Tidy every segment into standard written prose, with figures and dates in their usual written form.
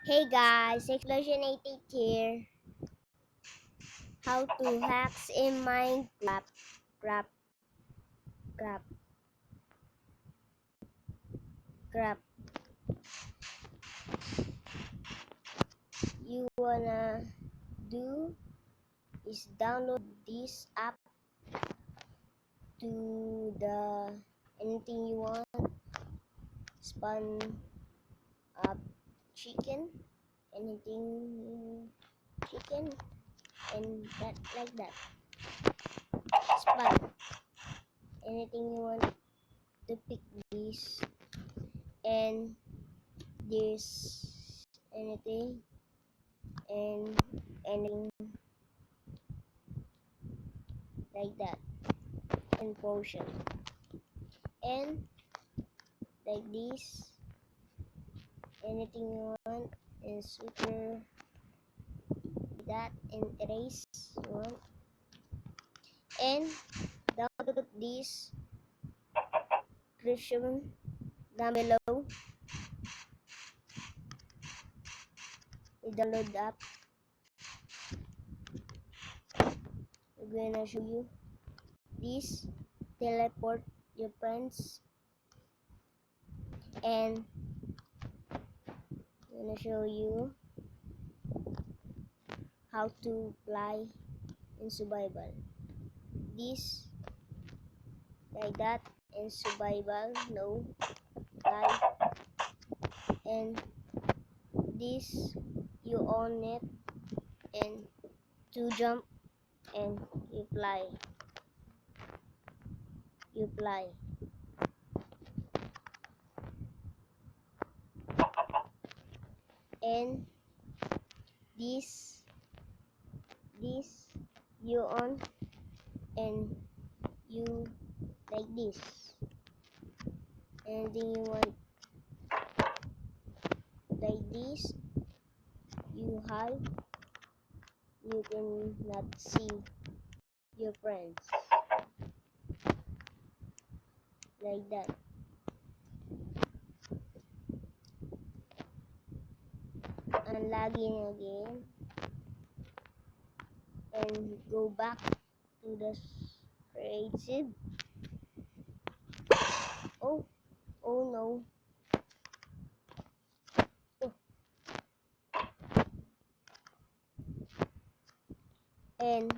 Hey guys, Explosion88 here. How to hacks in Minecraft. Crap, crap, crap. You wanna do is download this app to the anything you want. Spawn up chicken, anything chicken, and that like that. Spawn anything you want to pick this and this anything and anything like that and potion and like this anything you want and super that and erase you want and download this description down below. You download the app. I'm gonna show you this teleport your friends and I'm gonna show you how to fly in survival. This like that in survival no fly and this you own it and to jump and you fly and this you on and you like this anything you want like this you hide you can not see your friends like that and log in again and go back to the creative. oh no. Oh. And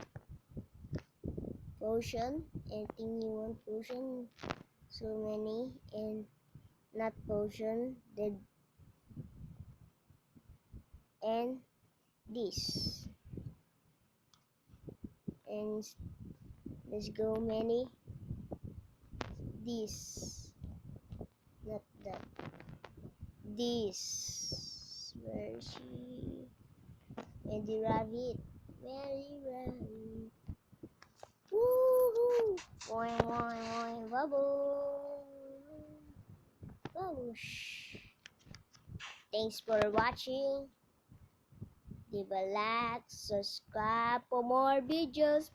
potion anything you want potion so many and not potion dead and this and let's go many this not that this where is she and the rabbit very rabbit woohoo boing boing boing bubble bubble. Thanks for watching. Leave a like, subscribe for more videos.